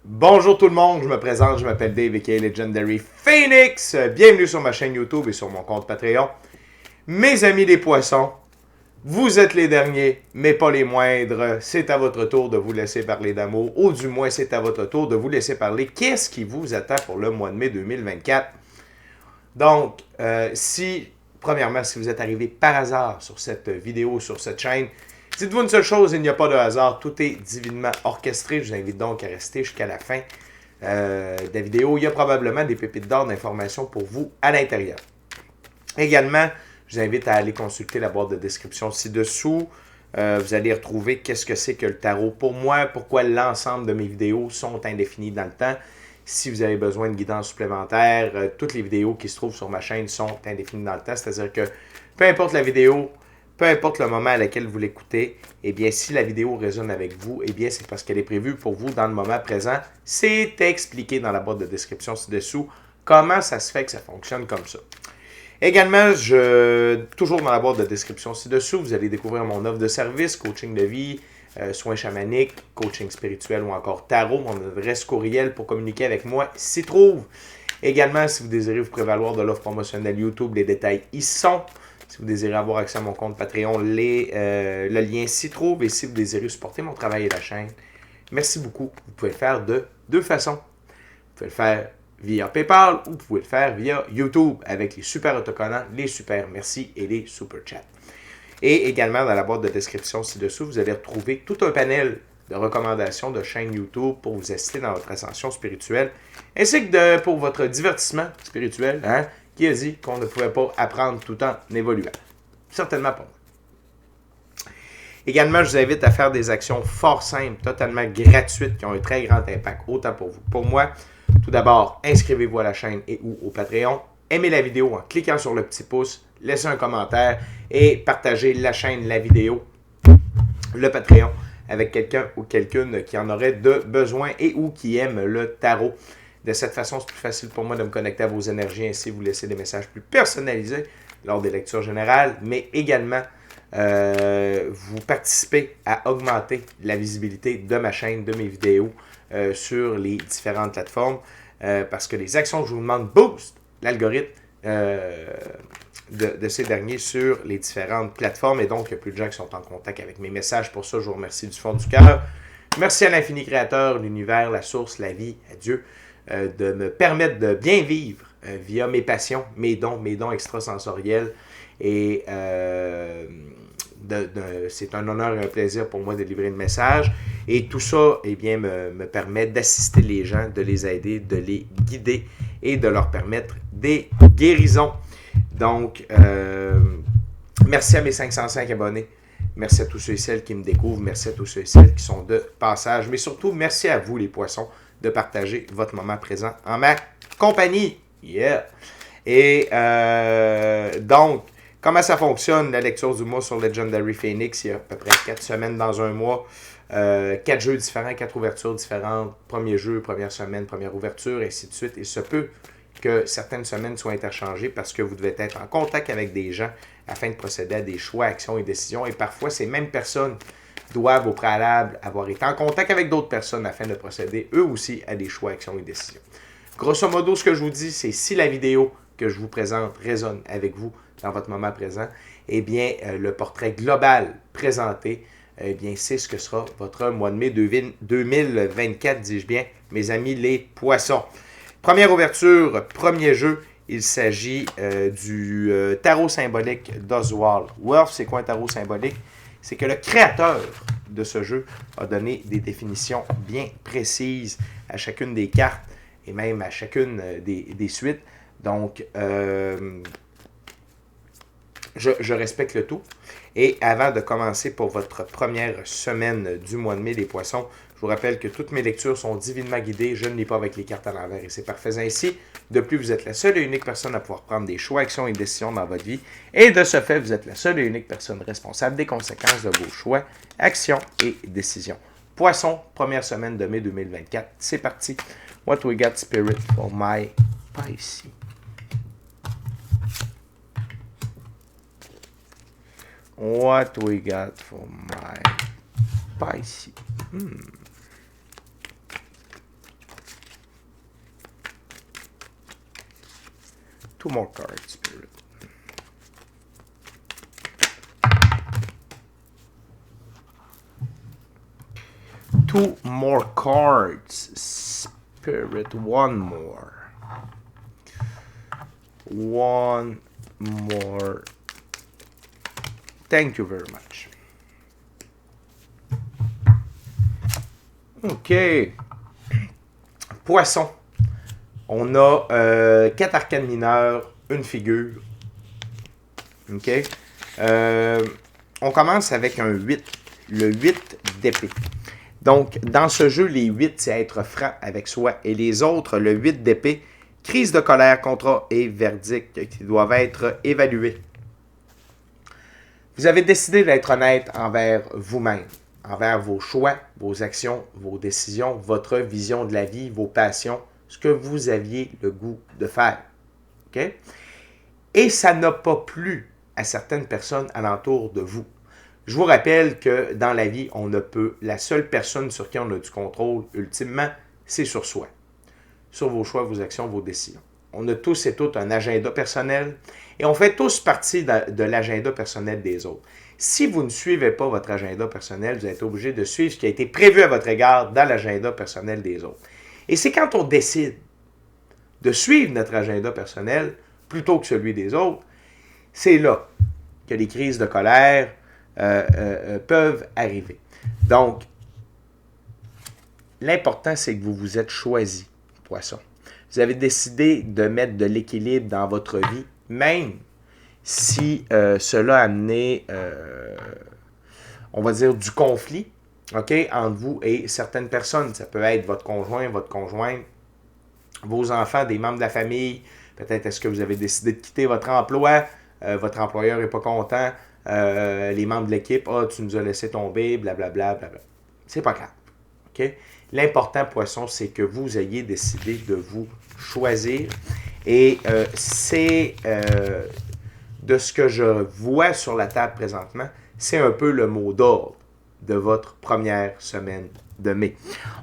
Bonjour tout le monde, je me présente, je m'appelle Dave aka Legendary Phoenix. Bienvenue sur ma chaîne YouTube et sur mon compte Patreon. Mes amis les poissons, vous êtes les derniers, mais pas les moindres. C'est à votre tour de vous laisser parler d'amour, ou du moins c'est à votre tour de vous laisser parler. Qu'est-ce qui vous attend pour le mois de mai 2024? Donc, premièrement, si vous êtes arrivé par hasard sur cette vidéo, sur cette chaîne, dites-vous une seule chose, il n'y a pas de hasard, tout est divinement orchestré. Je vous invite donc à rester jusqu'à la fin de la vidéo. Il y a probablement des pépites d'or d'informations pour vous à l'intérieur. Également, je vous invite à aller consulter la boîte de description ci-dessous. Vous allez retrouver qu'est-ce que c'est que le tarot pour moi, pourquoi l'ensemble de mes vidéos sont indéfinies dans le temps. Si vous avez besoin de guidance supplémentaire, toutes les vidéos qui se trouvent sur ma chaîne sont indéfinies dans le temps. C'est-à-dire que peu importe la vidéo, peu importe le moment à laquelle vous l'écoutez, eh bien, si la vidéo résonne avec vous, eh bien, c'est parce qu'elle est prévue pour vous dans le moment présent. C'est expliqué dans la boîte de description ci-dessous comment ça se fait que ça fonctionne comme ça. Également, toujours dans la boîte de description ci-dessous, vous allez découvrir mon offre de service, coaching de vie, soins chamaniques, coaching spirituel ou encore tarot. Mon adresse courriel pour communiquer avec moi s'y trouve. Également, si vous désirez vous prévaloir de l'offre promotionnelle YouTube, les détails y sont. Si vous désirez avoir accès à mon compte Patreon, le lien s'y trouve. Et si vous désirez supporter mon travail et la chaîne, merci beaucoup. Vous pouvez le faire de deux façons. Vous pouvez le faire via PayPal ou vous pouvez le faire via YouTube avec les super autocollants, les super merci et les super chats. Et également dans la boîte de description ci-dessous, vous allez retrouver tout un panel de recommandations de chaînes YouTube pour vous assister dans votre ascension spirituelle, ainsi que pour votre divertissement spirituel, hein, qui a dit qu'on ne pouvait pas apprendre tout en évoluant. Certainement pas. Également, je vous invite à faire des actions fort simples, totalement gratuites, qui ont un très grand impact, autant pour vous. Pour moi, tout d'abord, inscrivez-vous à la chaîne et ou au Patreon. Aimez la vidéo en cliquant sur le petit pouce, laissez un commentaire et partagez la chaîne, la vidéo, le Patreon avec quelqu'un ou quelqu'une qui en aurait de besoin et ou qui aime le tarot. De cette façon, c'est plus facile pour moi de me connecter à vos énergies, ainsi vous laisser des messages plus personnalisés lors des lectures générales, mais également vous participez à augmenter la visibilité de ma chaîne, de mes vidéos sur les différentes plateformes, parce que les actions que je vous demande boostent l'algorithme de ces derniers sur les différentes plateformes, et donc il y a plus de gens qui sont en contact avec mes messages. Pour ça, je vous remercie du fond du cœur. Merci à l'infini créateur, l'univers, la source, la vie, à Dieu, de me permettre de bien vivre via mes passions, mes dons extrasensoriels. Et c'est un honneur et un plaisir pour moi de livrer le message. Et tout ça, eh bien, me permet d'assister les gens, de les aider, de les guider et de leur permettre des guérisons. Donc, merci à mes 505 abonnés. Merci à tous ceux et celles qui me découvrent. Merci à tous ceux et celles qui sont de passage. Mais surtout, merci à vous, les poissons, de partager votre moment présent en ma compagnie. Yeah! Et donc, comment ça fonctionne, la lecture du mois sur Legendary Phoenix? Il y a à peu près 4 semaines dans un mois. 4 jeux différents, 4 ouvertures différentes. Premier jeu, première semaine, première ouverture, ainsi de suite. Il se peut que certaines semaines soient interchangées parce que vous devez être en contact avec des gens afin de procéder à des choix, actions et décisions. Et parfois, ces mêmes personnes doivent au préalable avoir été en contact avec d'autres personnes afin de procéder eux aussi à des choix, actions et décisions. Grosso modo, ce que je vous dis, c'est si la vidéo que je vous présente résonne avec vous dans votre moment présent, eh bien, le portrait global présenté, eh bien, c'est ce que sera votre mois de mai 2024, dis-je bien, mes amis les poissons. Première ouverture, premier jeu, il s'agit du tarot symbolique d'Oswald Worth. C'est quoi un tarot symbolique? C'est que le créateur de ce jeu a donné des définitions bien précises à chacune des cartes et même à chacune des suites. Donc, je respecte le tout. Et avant de commencer pour votre première semaine du mois de mai, les poissons, je vous rappelle que toutes mes lectures sont divinement guidées. Je ne lis pas avec les cartes à l'envers et c'est parfait ainsi. De plus, vous êtes la seule et unique personne à pouvoir prendre des choix, actions et décisions dans votre vie. Et de ce fait, vous êtes la seule et unique personne responsable des conséquences de vos choix, actions et décisions. Poisson, première semaine de mai 2024. C'est parti. What we got, Spirit, for my Pisces? What we got for my Pisces? Two more cards, Spirit. Two more cards, Spirit. One more. One more. Thank you very much. OK. Poisson. On a 4 arcanes mineurs, une figure. OK. On commence avec un 8. Le 8 d'épée. Donc, dans ce jeu, les 8, c'est être franc avec soi. Et les autres, le 8 d'épée, crise de colère, contrat et verdict qui doivent être évalués. Vous avez décidé d'être honnête envers vous-même, envers vos choix, vos actions, vos décisions, votre vision de la vie, vos passions, ce que vous aviez le goût de faire. OK? Et ça n'a pas plu à certaines personnes alentour de vous. Je vous rappelle que dans la vie, la seule personne sur qui on a du contrôle, ultimement, c'est sur soi. Sur vos choix, vos actions, vos décisions. On a tous et toutes un agenda personnel et on fait tous partie de l'agenda personnel des autres. Si vous ne suivez pas votre agenda personnel, vous êtes obligé de suivre ce qui a été prévu à votre égard dans l'agenda personnel des autres. Et c'est quand on décide de suivre notre agenda personnel plutôt que celui des autres, c'est là que les crises de colère peuvent arriver. Donc, l'important, c'est que vous vous êtes choisi, poisson. Vous avez décidé de mettre de l'équilibre dans votre vie, même si cela a amené, on va dire, du conflit, OK, entre vous et certaines personnes. Ça peut être votre conjoint, votre conjointe, vos enfants, des membres de la famille. Peut-être est-ce que vous avez décidé de quitter votre emploi, votre employeur n'est pas content, les membres de l'équipe, tu nous as laissé tomber, blablabla, blablabla. C'est pas grave. OK? L'important, poisson, c'est que vous ayez décidé de vous choisir. Et c'est de ce que je vois sur la table présentement, c'est un peu le mot d'ordre de votre première semaine de mai.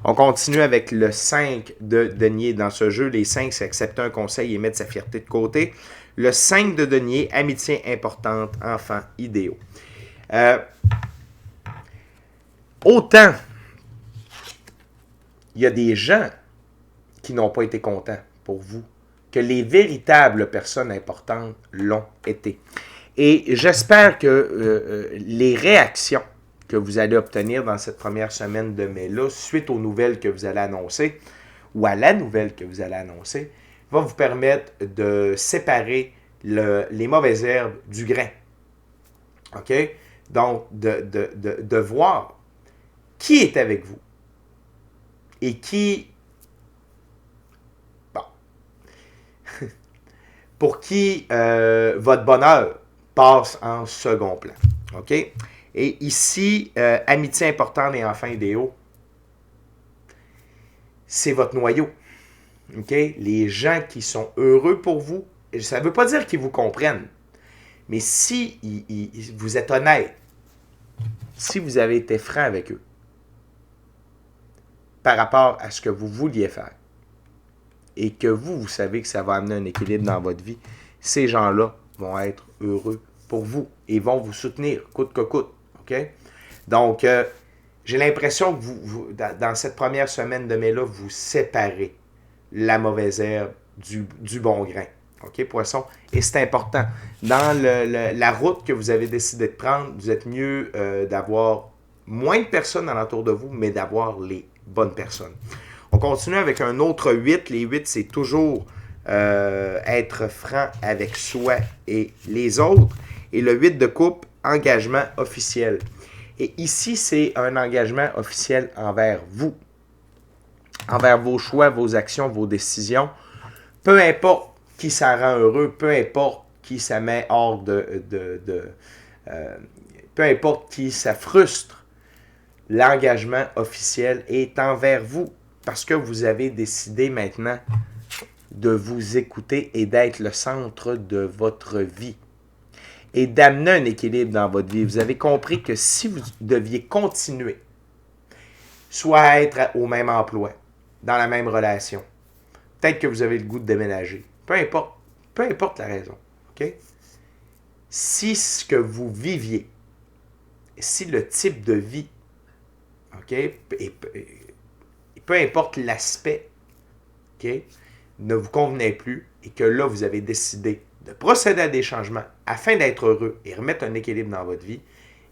On continue avec le 5 de denier dans ce jeu. Les 5, c'est accepter un conseil et mettre sa fierté de côté. Le 5 de denier, amitié importante, enfants idéaux. Autant il y a des gens qui n'ont pas été contents pour vous, que les véritables personnes importantes l'ont été. Et j'espère que les réactions que vous allez obtenir dans cette première semaine de mai-là, suite aux nouvelles que vous allez annoncer, ou à la nouvelle que vous allez annoncer, va vous permettre de séparer les mauvaises herbes du grain. OK? Donc, de voir qui est avec vous et qui, bon, pour qui votre bonheur passe en second plan. OK? Et ici, amitié importante et enfants idéaux, c'est votre noyau. OK? Les gens qui sont heureux pour vous, ça ne veut pas dire qu'ils vous comprennent, mais si vous êtes honnête, si vous avez été franc avec eux, par rapport à ce que vous vouliez faire, et que vous savez que ça va amener un équilibre dans votre vie, ces gens-là vont être heureux pour vous et vont vous soutenir, coûte que coûte. OK? Donc, j'ai l'impression que dans cette première semaine de mai-là, vous séparez la mauvaise herbe du bon grain. OK, poisson? Et c'est important. Dans la route que vous avez décidé de prendre, vous êtes mieux d'avoir moins de personnes alentour de vous, mais d'avoir les bonnes personnes. On continue avec un autre 8. Les 8, c'est toujours être franc avec soi et les autres. Et le 8 de coupe, engagement officiel. Et ici, c'est un engagement officiel envers vous. Envers vos choix, vos actions, vos décisions. Peu importe qui ça rend heureux, peu importe qui ça met hors peu importe qui ça frustre, l'engagement officiel est envers vous. Parce que vous avez décidé maintenant de vous écouter et d'être le centre de votre vie. Et d'amener un équilibre dans votre vie. Vous avez compris que si vous deviez continuer, soit être au même emploi, dans la même relation, peut-être que vous avez le goût de déménager. Peu peu importe la raison, OK? Si ce que vous viviez, si le type de vie, OK, et peu importe l'aspect, OK, ne vous convenait plus et que là, vous avez décidé de procéder à des changements afin d'être heureux et remettre un équilibre dans votre vie,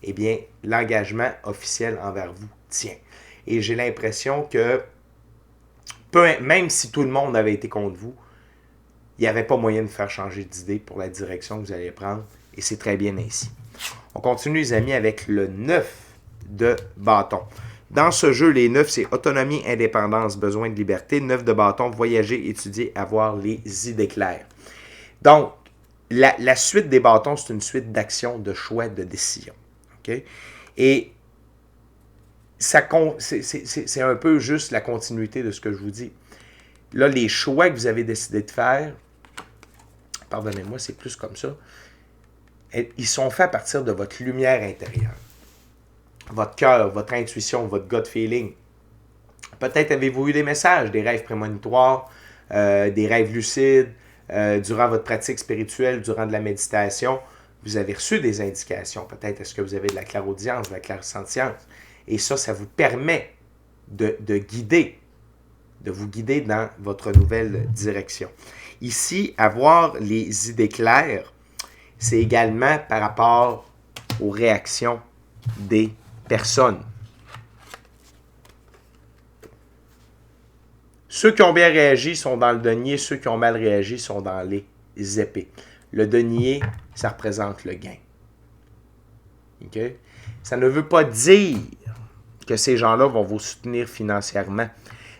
eh bien, l'engagement officiel envers vous tient. Et j'ai l'impression que, même si tout le monde avait été contre vous, il n'y avait pas moyen de faire changer d'idée pour la direction que vous allez prendre. Et c'est très bien ainsi. On continue, les amis, avec le 9 de bâton. Dans ce jeu, les 9, c'est autonomie, indépendance, besoin de liberté. 9 de bâton, voyager, étudier, avoir les idées claires. Donc, la suite des bâtons, c'est une suite d'actions, de choix, de décisions. Okay? Et c'est un peu juste la continuité de ce que je vous dis. Là, les choix que vous avez décidé de faire, pardonnez-moi, c'est plus comme ça, ils sont faits à partir de votre lumière intérieure. Votre cœur, votre intuition, votre gut feeling. Peut-être avez-vous eu des messages, des rêves prémonitoires, des rêves lucides, durant votre pratique spirituelle, durant de la méditation. Vous avez reçu des indications. Peut-être est-ce que vous avez de la clairaudience, de la clairsentience. Et ça vous permet de vous guider dans votre nouvelle direction. Ici, avoir les idées claires, c'est également par rapport aux réactions des personnes. Ceux qui ont bien réagi sont dans le denier, ceux qui ont mal réagi sont dans les épées. Le denier, ça représente le gain. Okay? Ça ne veut pas dire que ces gens-là vont vous soutenir financièrement,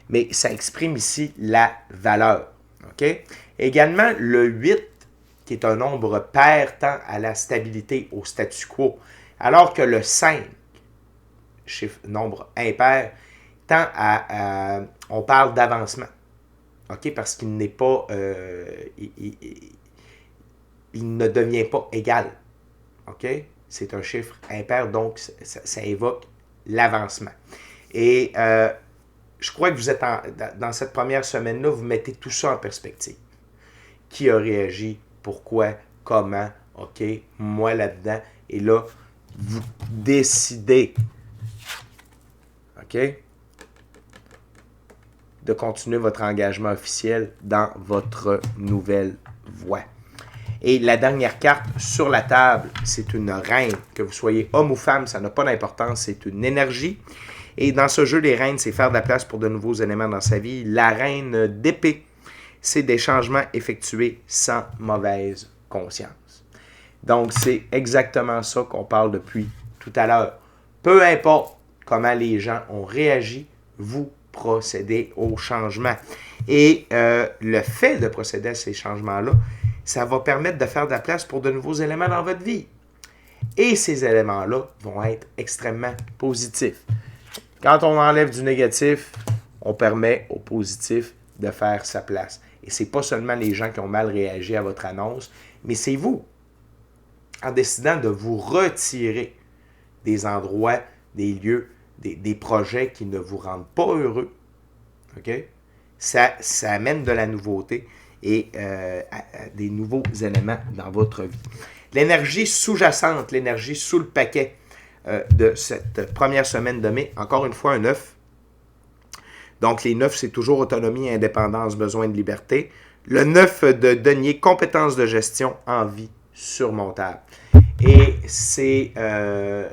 mais ça exprime ici la valeur. Okay? Également, le 8, qui est un nombre pair, tend à la stabilité, au statu quo, alors que le 5, nombre impair, tend on parle d'avancement. Okay? Parce qu'il n'est pas, il ne devient pas égal. Okay? C'est un chiffre impair, donc ça évoque l'avancement. Et je crois que vous êtes dans cette première semaine-là, vous mettez tout ça en perspective. Qui a réagi? Pourquoi? Comment? OK? Moi là-dedans. Et là, vous décidez, OK? De continuer votre engagement officiel dans votre nouvelle voie. Et la dernière carte sur la table, c'est une reine. Que vous soyez homme ou femme, ça n'a pas d'importance, c'est une énergie. Et dans ce jeu, les reines, c'est faire de la place pour de nouveaux éléments dans sa vie. La reine d'épée, c'est des changements effectués sans mauvaise conscience. Donc, c'est exactement ça qu'on parle depuis tout à l'heure. Peu importe comment les gens ont réagi, vous procédez au changement. Et le fait de procéder à ces changements-là, ça va permettre de faire de la place pour de nouveaux éléments dans votre vie. Et ces éléments-là vont être extrêmement positifs. Quand on enlève du négatif, on permet au positif de faire sa place. Et ce n'est pas seulement les gens qui ont mal réagi à votre annonce, mais c'est vous, en décidant de vous retirer des endroits, des lieux, des projets qui ne vous rendent pas heureux. Okay? Ça amène de la nouveauté et à des nouveaux éléments dans votre vie. L'énergie sous-jacente, l'énergie sous le paquet de cette première semaine de mai, encore une fois un 9. Donc les 9, c'est toujours autonomie, indépendance, besoin de liberté. Le 9 de denier, compétence de gestion, envie surmontable. Et c'est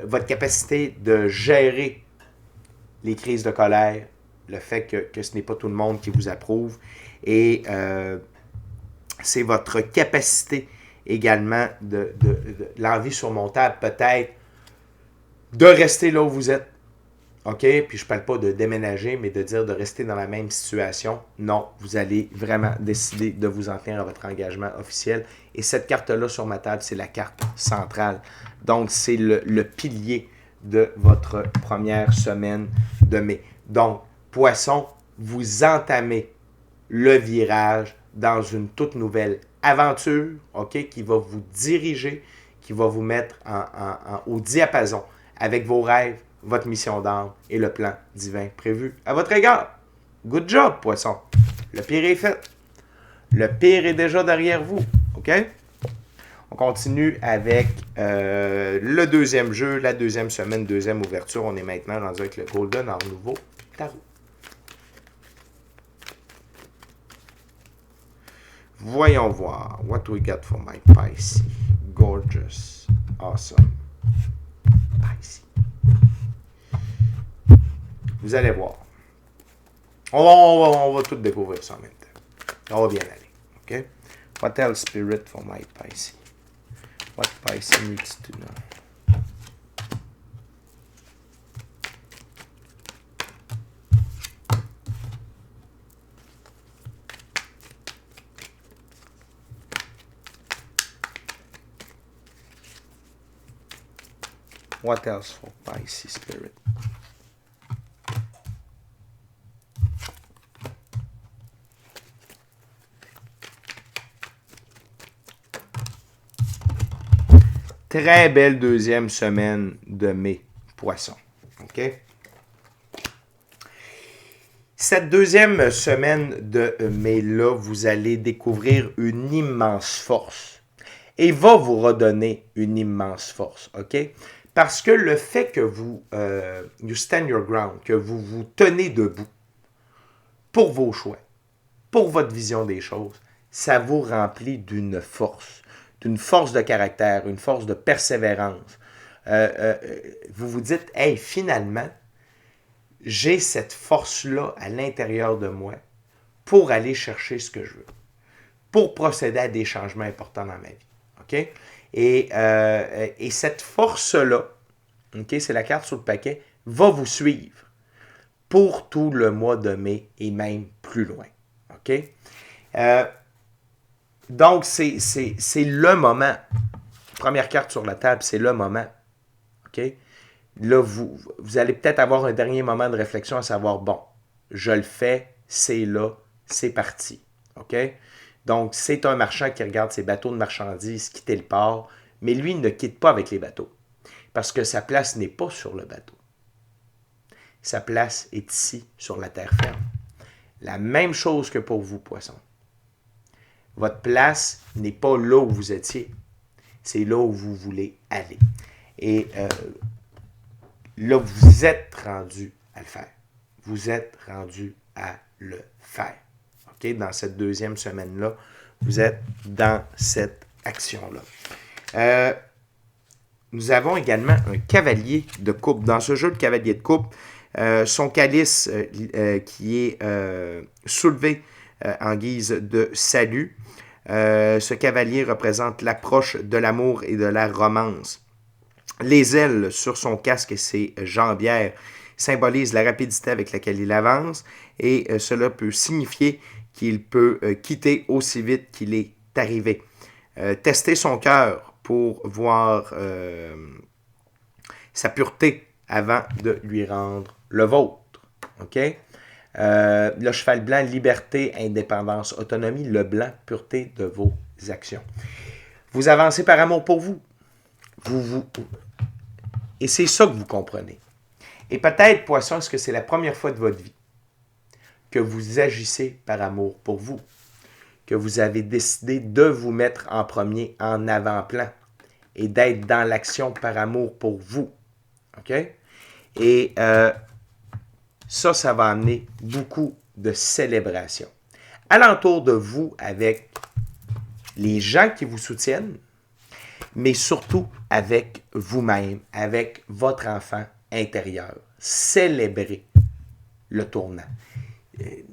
votre capacité de gérer les crises de colère, le fait que ce n'est pas tout le monde qui vous approuve. Et c'est votre capacité également de l'envie surmontable, peut-être, de rester là où vous êtes. OK? Puis je ne parle pas de déménager, mais de dire de rester dans la même situation. Non, vous allez vraiment décider de vous en tenir à votre engagement officiel. Et cette carte-là sur ma table, c'est la carte centrale. Donc, c'est le pilier de votre première semaine de mai. Donc, Poisson, vous entamez le virage dans une toute nouvelle aventure, OK, qui va vous diriger, qui va vous mettre au diapason avec vos rêves, votre mission d'âme et le plan divin prévu à votre égard. Good job, Poisson. Le pire est fait. Le pire est déjà derrière vous. OK? On continue avec le deuxième jeu, la deuxième semaine, deuxième ouverture. On est maintenant rendu avec le Golden Art Nouveau Tarot. Voyons voir. What we got for my Pisces. Gorgeous. Awesome. Pisces. Vous allez voir. On va tout découvrir ça en même temps. On va bien aller. OK? What else spirit for my Pisces? What Pisces needs to know? What else for Pisces spirit? Très belle deuxième semaine de mai, poissons. OK? Cette deuxième semaine de mai-là, vous allez découvrir une immense force. Et va vous redonner une immense force. OK? Parce que le fait que vous you stand your ground, que vous vous tenez debout pour vos choix, pour votre vision des choses, ça vous remplit d'une force de caractère, une force de persévérance. Vous vous dites, hey, finalement, j'ai cette force-là à l'intérieur de moi pour aller chercher ce que je veux, pour procéder à des changements importants dans ma vie. OK? Et cette force-là, OK, c'est la carte sur le paquet, va vous suivre pour tout le mois de mai et même plus loin. OK? Donc, c'est le moment. Première carte sur la table, c'est le moment. OK? Là, vous allez peut-être avoir un dernier moment de réflexion à savoir, bon, je le fais, c'est là, c'est parti. OK? Donc, c'est un marchand qui regarde ses bateaux de marchandises quitter le port, mais lui, il ne quitte pas avec les bateaux. Parce que sa place n'est pas sur le bateau. Sa place est ici, sur la terre ferme. La même chose que pour vous, poissons. Votre place n'est pas là où vous étiez. C'est là où vous voulez aller. Et là, vous êtes rendu à le faire. Vous êtes rendu à le faire. OK? Dans cette deuxième semaine-là, vous êtes dans cette action-là. Nous avons également un cavalier de coupe. Dans ce jeu, le cavalier de coupe, son calice qui est soulevé en guise de salut. Ce cavalier représente l'approche de l'amour et de la romance. Les ailes sur son casque et ses jambières symbolisent la rapidité avec laquelle il avance et cela peut signifier qu'il peut quitter aussi vite qu'il est arrivé. Tester son cœur pour voir sa pureté avant de lui rendre le vôtre. OK? Le cheval blanc, liberté, indépendance, autonomie. Le blanc, pureté de vos actions. Vous avancez par amour pour vous. Et c'est ça que vous comprenez. Et peut-être, poisson, est-ce que c'est la première fois de votre vie que vous agissez par amour pour vous, que vous avez décidé de vous mettre en premier, en avant-plan, et d'être dans l'action par amour pour vous. OK? Et ça va amener beaucoup de célébration. Alentour de vous, avec les gens qui vous soutiennent, mais surtout avec vous-même, avec votre enfant intérieur. Célébrez le tournant.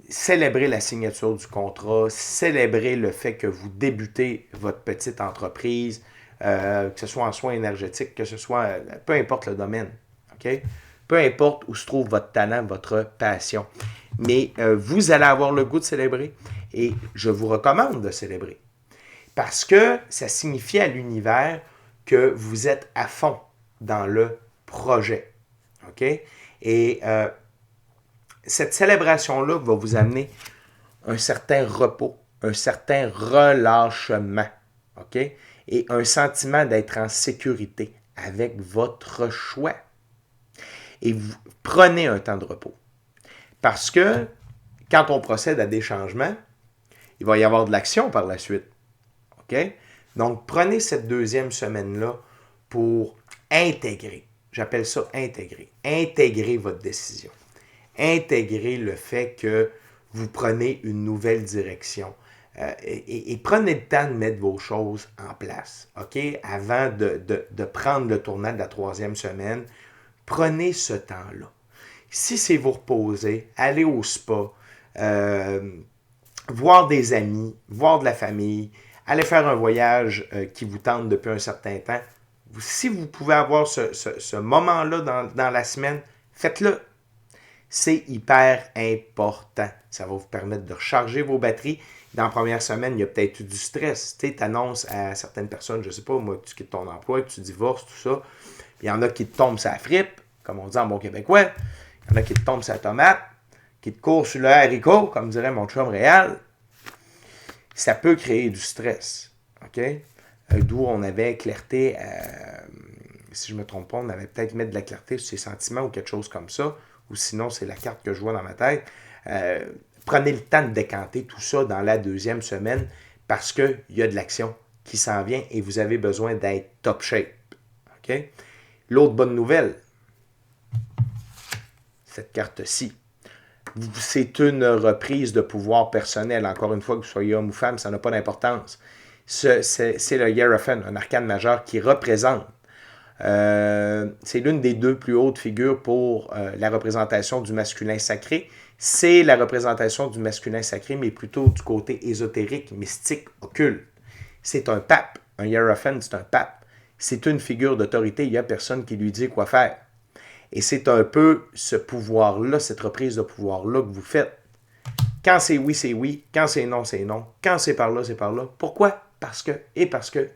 Célébrez la signature du contrat, célébrez le fait que vous débutez votre petite entreprise, que ce soit en soins énergétiques, que ce soit, peu importe le domaine, OK? Peu importe où se trouve votre talent, votre passion. Mais vous allez avoir le goût de célébrer et je vous recommande de célébrer. Parce que ça signifie à l'univers que vous êtes à fond dans le projet. OK? Et cette célébration-là va vous amener un certain repos, un certain relâchement. OK? Et un sentiment d'être en sécurité avec votre choix. Et vous prenez un temps de repos. Parce que quand on procède à des changements, il va y avoir de l'action par la suite. OK? OK? Donc, prenez cette deuxième semaine-là pour intégrer. J'appelle ça intégrer. Intégrer votre décision. Intégrer le fait que vous prenez une nouvelle direction. Et prenez le temps de mettre vos choses en place, OK? Avant de prendre le tournant de la troisième semaine, prenez ce temps-là. Si c'est vous reposer, aller au spa, voir des amis, voir de la famille, aller faire un voyage qui vous tente depuis un certain temps, si vous pouvez avoir ce moment-là dans la semaine, faites-le. C'est hyper important. Ça va vous permettre de recharger vos batteries. Dans la première semaine, il y a peut-être eu du stress. Tu annonces à certaines personnes, je ne sais pas, moi, que tu quittes ton emploi, que tu divorces, tout ça. Il y en a qui te tombent sa frippe, comme on dit en bon québécois. Il y en a qui te tombent sa tomate, qui te courent sur le haricot, comme dirait mon chum réel. Ça peut créer du stress. OK? D'où on avait clarté, si je ne me trompe pas, on avait peut-être mis de la clarté sur ses sentiments ou quelque chose comme ça. Ou sinon, c'est la carte que je vois dans ma tête. Prenez le temps de décanter tout ça dans la deuxième semaine parce qu'il y a de l'action qui s'en vient et vous avez besoin d'être top shape. OK? L'autre bonne nouvelle, cette carte-ci, c'est une reprise de pouvoir personnel. Encore une fois, que vous soyez homme ou femme, ça n'a pas d'importance. C'est le Hierophant, un arcane majeur qui représente. C'est l'une des deux plus hautes figures pour la représentation du masculin sacré. C'est la représentation du masculin sacré, mais plutôt du côté ésotérique, mystique, occulte. C'est un pape. Un Hierophant, c'est un pape. C'est une figure d'autorité. Il n'y a personne qui lui dit quoi faire. Et c'est un peu ce pouvoir-là, cette reprise de pouvoir-là que vous faites. Quand c'est oui, c'est oui. Quand c'est non, c'est non. Quand c'est par là, c'est par là. Pourquoi? Parce que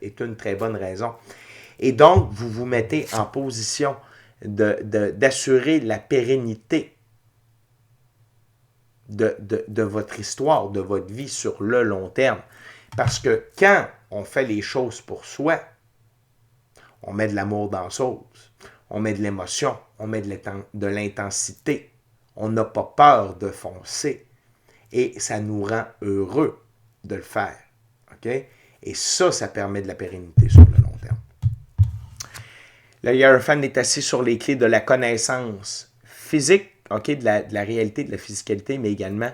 est une très bonne raison. Et donc, vous vous mettez en position d'assurer la pérennité de votre histoire, de votre vie sur le long terme. Parce que quand on fait les choses pour soi, on met de l'amour dans la sauce, on met de l'émotion, on met de l'intensité, on n'a pas peur de foncer et ça nous rend heureux de le faire. OK? Et ça permet de la pérennité sur le long terme. Le Hierophant est assis sur les clés de la connaissance physique, OK, de la réalité, de la physicalité, mais également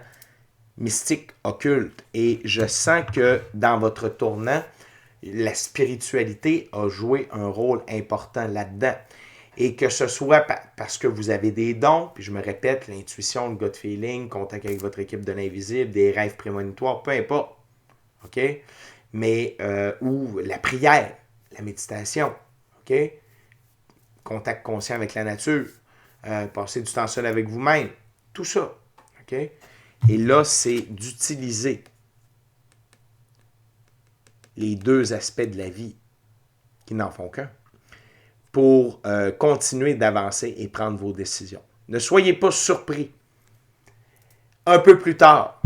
mystique, occulte. Et je sens que dans votre tournant, la spiritualité a joué un rôle important là-dedans. Et que ce soit parce que vous avez des dons, puis je me répète, l'intuition, le gut feeling, contact avec votre équipe de l'invisible, des rêves prémonitoires, peu importe. OK? Mais, ou la prière, la méditation. OK? Contact conscient avec la nature. Passer du temps seul avec vous-même. Tout ça. OK? Et là, c'est d'utiliser les deux aspects de la vie qui n'en font qu'un pour continuer d'avancer et prendre vos décisions. Ne soyez pas surpris. Un peu plus tard,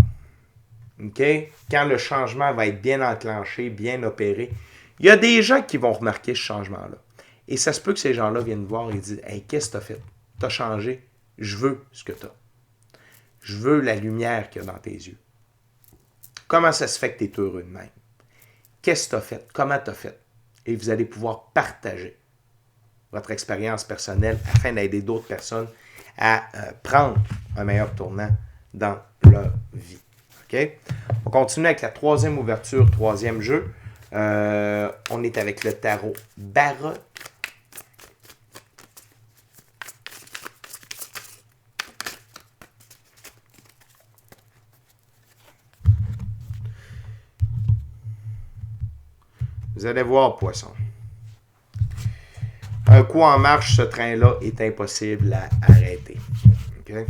okay, quand le changement va être bien enclenché, bien opéré, il y a des gens qui vont remarquer ce changement-là. Et ça se peut que ces gens-là viennent voir et disent « Hey, qu'est-ce que tu as fait? Tu as changé. Je veux ce que tu as. Je veux la lumière qu'il y a dans tes yeux. Comment ça se fait que tu es heureux de même? Qu'est-ce que tu as fait? Comment tu as fait? » Et vous allez pouvoir partager votre expérience personnelle afin d'aider d'autres personnes à prendre un meilleur tournant dans leur vie. Okay? On continue avec la troisième ouverture, troisième jeu. On est avec le tarot baroque. Vous allez voir, poisson. Un coup en marche, ce train-là est impossible à arrêter. Okay?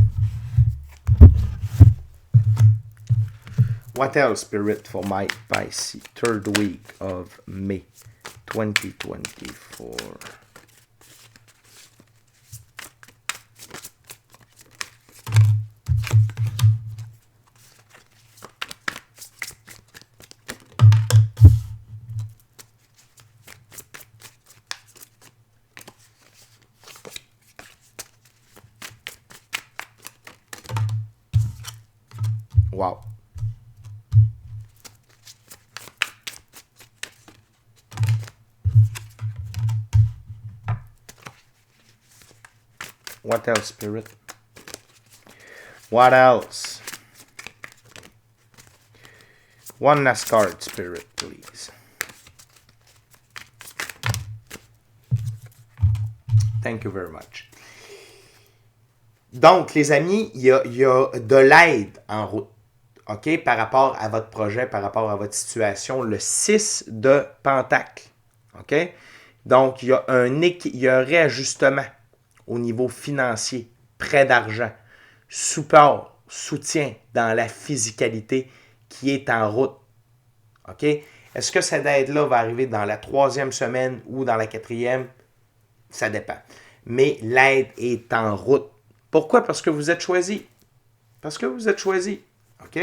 What else, Spirit, for my Pisces third week of May 2024? Wow. What else, Spirit? What else? One last card, Spirit, please. Thank you very much. Donc, les amis, il y a de l'aide en route. OK? Par rapport à votre projet, par rapport à votre situation. Le 6 de Pentacle. OK? Donc, il y a un réajustement au niveau financier, prêt d'argent, support, soutien dans la physicalité qui est en route. OK? Est-ce que cette aide-là va arriver dans la 3e semaine ou dans la 4e? Ça dépend. Mais l'aide est en route. Pourquoi? Parce que vous êtes choisi. Parce que vous êtes choisi. OK?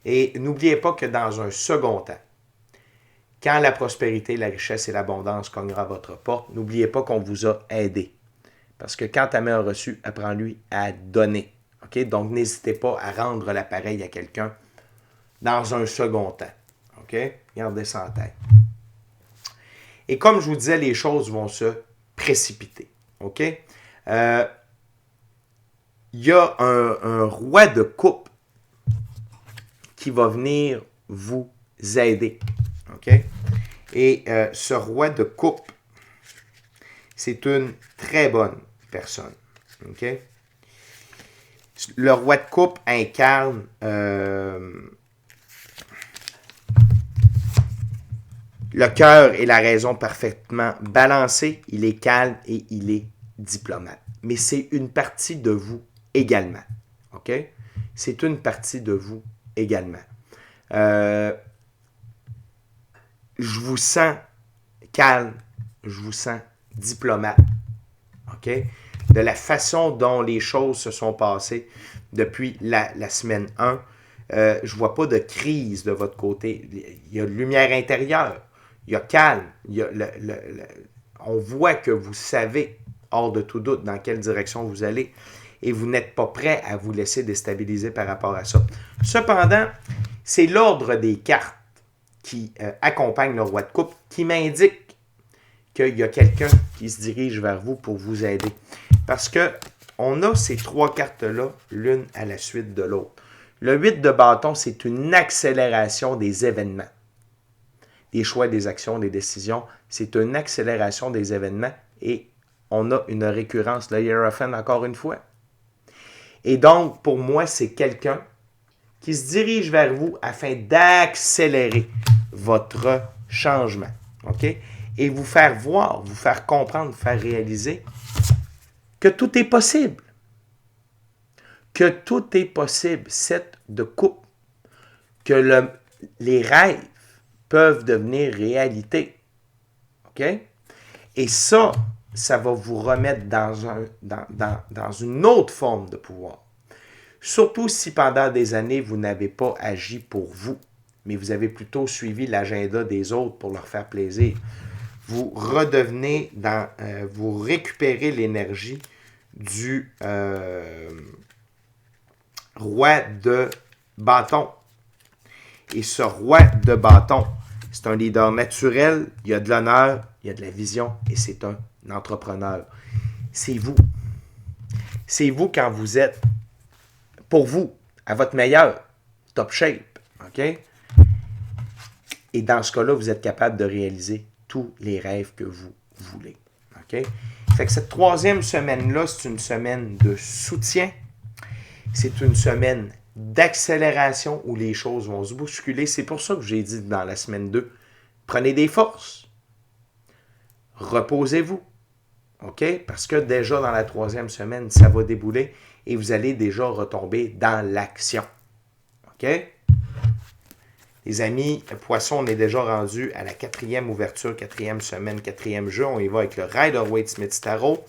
Et n'oubliez pas que dans un second temps, quand la prospérité, la richesse et l'abondance cognera à votre porte, n'oubliez pas qu'on vous a aidé. Parce que quand ta main a reçu, apprends-lui à donner. OK? Donc, n'hésitez pas à rendre l'appareil à quelqu'un dans un second temps. OK? Gardez ça en tête. Et comme je vous disais, les choses vont se précipiter. OK? Il y a un roi de coupe qui va venir vous aider. OK? Et ce roi de coupe, c'est une très bonne personne. OK? Le roi de coupe incarne le cœur et la raison parfaitement balancés. Il est calme et il est diplomate. Mais c'est une partie de vous également. OK? C'est une partie de vous également. Je vous sens calme, je vous sens diplomate. OK? De la façon dont les choses se sont passées depuis la semaine 1, je ne vois pas de crise de votre côté. Il y a de lumière intérieure, il y a calme, on voit que vous savez, hors de tout doute, dans quelle direction vous allez et vous n'êtes pas prêt à vous laisser déstabiliser par rapport à ça. Cependant, c'est l'ordre des cartes qui accompagne le roi de coupe qui m'indique qu'il y a quelqu'un qui se dirige vers vous pour vous aider. Parce que on a ces 3 cartes-là, l'une à la suite de l'autre. Le 8 de bâton, c'est une accélération des événements. Des choix, des actions, des décisions. C'est une accélération des événements et on a une récurrence. Le Hierophant, encore une fois. Et donc, pour moi, c'est quelqu'un qui se dirige vers vous afin d'accélérer votre changement. OK? Et vous faire voir, vous faire comprendre, vous faire réaliser que tout est possible. Que tout est possible. 7 de coupe. Que les rêves peuvent devenir réalité. OK? Et ça va vous remettre dans une autre forme de pouvoir. Surtout si pendant des années, vous n'avez pas agi pour vous, mais vous avez plutôt suivi l'agenda des autres pour leur faire plaisir. Vous redevenez vous récupérez l'énergie du roi de bâton. Et ce roi de bâton, c'est un leader naturel, il y a de l'honneur, il y a de la vision et c'est un entrepreneur. C'est vous. C'est vous quand vous êtes, pour vous, à votre meilleur, top shape. OK? Et dans ce cas-là, vous êtes capable de réaliser tous les rêves que vous voulez. OK? Fait que cette 3e semaine-là, c'est une semaine de soutien. C'est une semaine d'accélération où les choses vont se bousculer. C'est pour ça que j'ai dit dans la semaine 2, prenez des forces. Reposez-vous. OK? Parce que déjà dans la 3e semaine, ça va débouler et vous allez déjà retomber dans l'action. OK? Les amis, Poisson, on est déjà rendu à la 4e ouverture, 4e semaine, 4e jeu. On y va avec le Rider-Waite-Smith Tarot.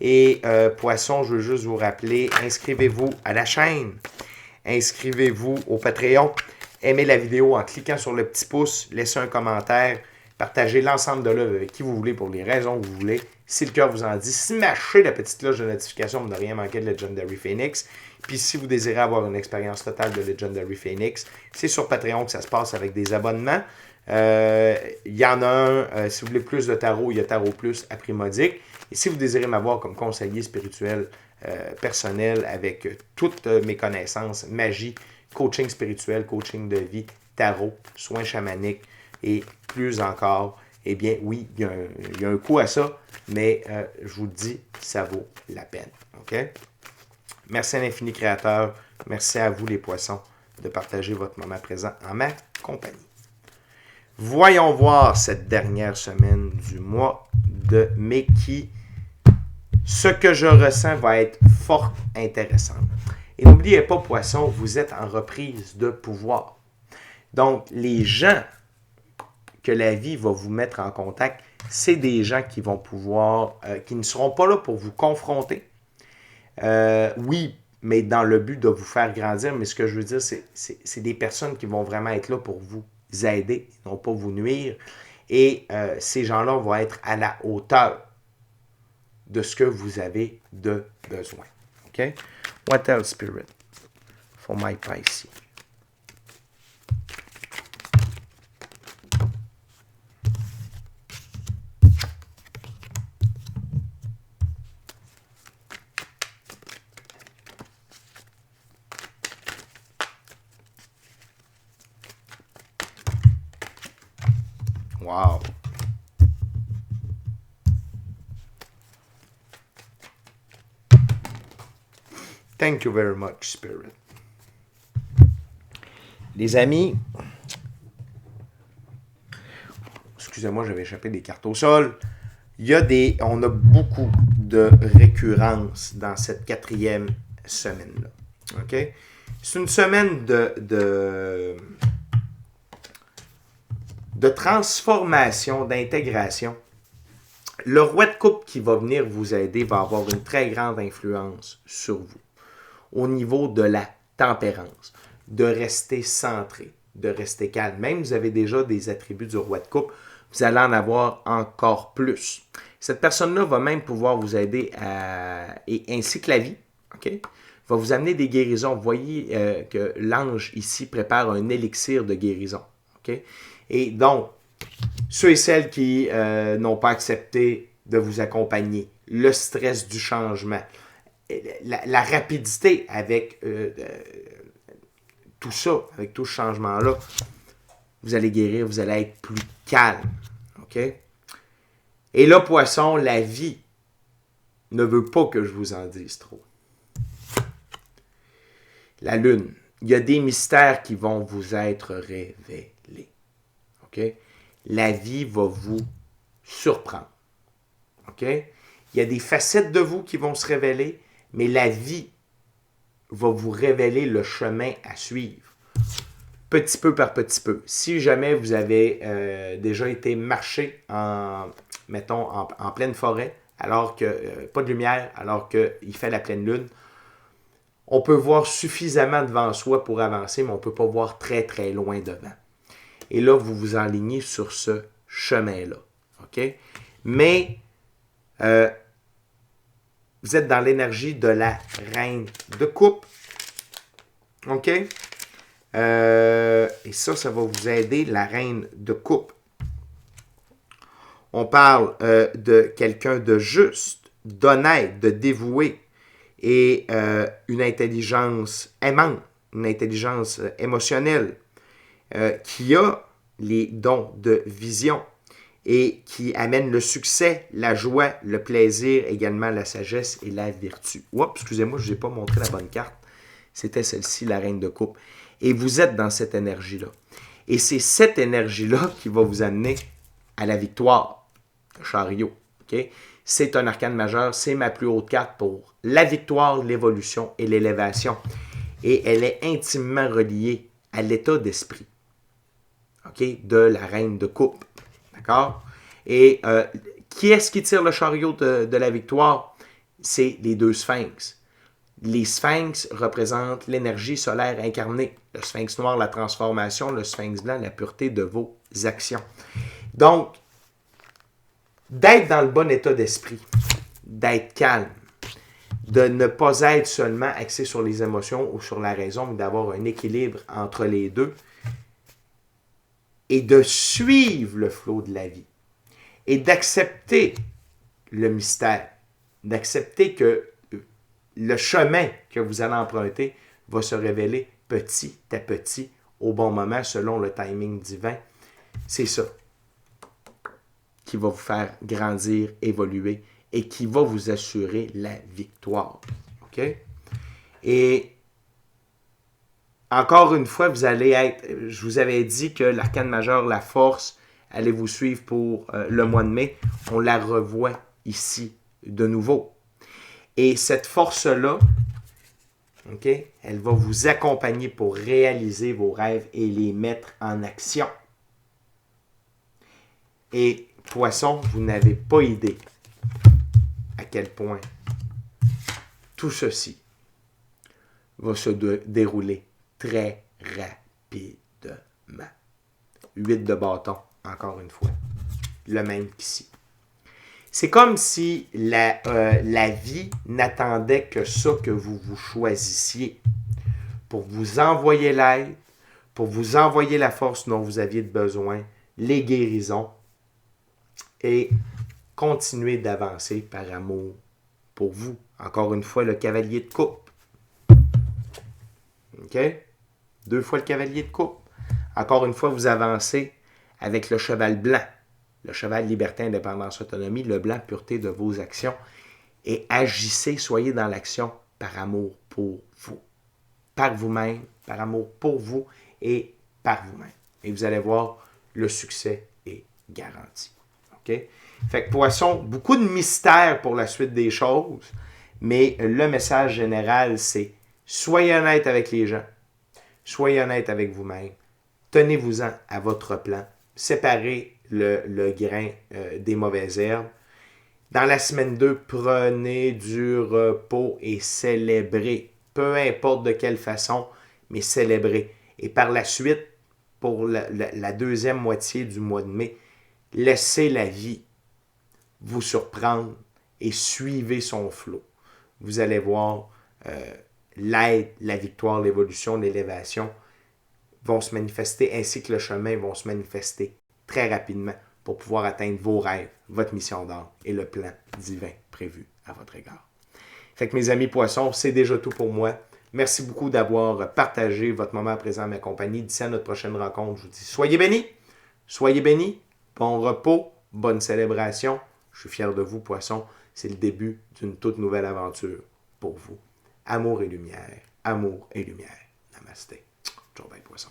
Et Poisson, je veux juste vous rappeler, inscrivez-vous à la chaîne. Inscrivez-vous au Patreon. Aimez la vidéo en cliquant sur le petit pouce. Laissez un commentaire. Partagez l'ensemble de l'œuvre avec qui vous voulez pour les raisons que vous voulez. Si le cœur vous en dit, smachez la petite cloche de notification pour ne rien manquer de Legendary Phoenix. Puis si vous désirez avoir une expérience totale de Legendary Phoenix, c'est sur Patreon que ça se passe avec des abonnements. Il y en a un, si vous voulez plus de tarot, il y a Tarot Plus à prix modique. Et si vous désirez m'avoir comme conseiller spirituel personnel avec toutes mes connaissances, magie, coaching spirituel, coaching de vie, tarot, soins chamaniques et plus encore, eh bien oui, il y a un coût à ça, mais je vous le dis, ça vaut la peine. OK? Merci à l'infini créateur. Merci à vous les poissons de partager votre moment présent en ma compagnie. Voyons voir cette dernière semaine du mois de mai qui, ce que je ressens va être fort intéressant. Et n'oubliez pas, poissons, vous êtes en reprise de pouvoir. Donc, les gens que la vie va vous mettre en contact, c'est des gens qui vont pouvoir, qui ne seront pas là pour vous confronter. Oui, mais dans le but de vous faire grandir, mais ce que je veux dire, c'est des personnes qui vont vraiment être là pour vous aider, non pas vous nuire. Et ces gens-là vont être à la hauteur de ce que vous avez de besoin. OK? What else, Spirit? For my Pisces. Wow. Thank you very much, Spirit. Les amis, excusez-moi, j'avais échappé des cartes au sol. On a beaucoup de récurrences dans cette 4e semaine-là. OK? C'est une semaine de transformation, d'intégration. Le roi de coupe qui va venir vous aider va avoir une très grande influence sur vous au niveau de la tempérance, de rester centré, de rester calme. Même si vous avez déjà des attributs du roi de coupe, vous allez en avoir encore plus. Cette personne-là va même pouvoir vous aider et ainsi que la vie, OK? Va vous amener des guérisons. Vous voyez que l'ange ici prépare un élixir de guérison, OK? Et donc, ceux et celles qui n'ont pas accepté de vous accompagner, le stress du changement, la rapidité avec tout ça, avec tout ce changement-là, vous allez guérir, vous allez être plus calme. OK? Et là, poisson, la vie ne veut pas que je vous en dise trop. La lune, il y a des mystères qui vont vous être révélés. OK? La vie va vous surprendre. OK? Il y a des facettes de vous qui vont se révéler, mais la vie va vous révéler le chemin à suivre. Petit peu par petit peu. Si jamais vous avez déjà été marcher mettons, en pleine forêt, alors que pas de lumière, alors qu'il fait la pleine lune, on peut voir suffisamment devant soi pour avancer, mais on ne peut pas voir très, très loin devant. Et là, vous vous enlignez sur ce chemin-là. OK? Mais vous êtes dans l'énergie de la reine de coupe. OK? Et ça va vous aider, la reine de coupe. On parle de quelqu'un de juste, d'honnête, de dévoué et une intelligence aimante, une intelligence émotionnelle qui a les dons de vision et qui amène le succès, la joie, le plaisir, également la sagesse et la vertu. Oups, excusez-moi, je n'ai pas montré la bonne carte. C'était celle-ci, la reine de coupe. Et vous êtes dans cette énergie-là. Et c'est cette énergie-là qui va vous amener à la victoire. Le chariot. Okay? C'est un arcane majeur. C'est ma plus haute carte pour la victoire, l'évolution et l'élévation. Et elle est intimement reliée à l'état d'esprit. Okay? De la reine de coupe. D'accord? Et qui est-ce qui tire le chariot de la victoire? C'est les deux sphinx. Les sphinx représentent l'énergie solaire incarnée. Le sphinx noir, la transformation. Le sphinx blanc, la pureté de vos actions. Donc, d'être dans le bon état d'esprit, d'être calme, de ne pas être seulement axé sur les émotions ou sur la raison, mais d'avoir un équilibre entre les deux et de suivre le flot de la vie et d'accepter le mystère, d'accepter que le chemin que vous allez emprunter va se révéler petit à petit au bon moment selon le timing divin. C'est ça qui va vous faire grandir, évoluer et qui va vous assurer la victoire. OK? Et encore une fois, vous allez être, je vous avais dit que l'arcane majeur, la force, allait vous suivre pour le mois de mai. On la revoit ici de nouveau. Et cette force-là, OK, elle va vous accompagner pour réaliser vos rêves et les mettre en action. Et Poisson, vous n'avez pas idée à quel point tout ceci va se dérouler très rapidement. 8 de bâton, encore une fois. Le même qu'ici. C'est comme si la vie n'attendait que ça que vous vous choisissiez pour vous envoyer l'aide, pour vous envoyer la force dont vous aviez besoin, les guérisons, et continuer d'avancer par amour pour vous. Encore une fois, le cavalier de coupe. OK? 2 fois le cavalier de coupe. Encore une fois, vous avancez avec le cheval blanc. Le cheval liberté, indépendance, autonomie. Le blanc, pureté de vos actions. Et agissez, soyez dans l'action par amour pour vous. Par vous-même, par amour pour vous et par vous-même. Et vous allez voir, le succès est garanti. OK? Fait que Poisson, beaucoup de mystères pour la suite des choses, mais le message général, c'est soyez honnête avec les gens, soyez honnête avec vous-même, tenez-vous-en à votre plan, séparez le grain des mauvaises herbes. Dans la semaine 2, prenez du repos et célébrez, peu importe de quelle façon, mais célébrez. Et par la suite, pour la deuxième moitié du mois de mai, laissez la vie vous surprendre et suivez son flot. Vous allez voir l'aide, la victoire, l'évolution, l'élévation vont se manifester ainsi que le chemin vont se manifester très rapidement pour pouvoir atteindre vos rêves, votre mission d'âme et le plan divin prévu à votre égard. Fait que mes amis poissons, c'est déjà tout pour moi. Merci beaucoup d'avoir partagé votre moment présent à ma compagnie. D'ici à notre prochaine rencontre, je vous dis soyez bénis, bon repos, bonne célébration. Je suis fier de vous, poissons. C'est le début d'une toute nouvelle aventure pour vous. Amour et lumière. Amour et lumière. Namasté. Ciao, bye, poisson.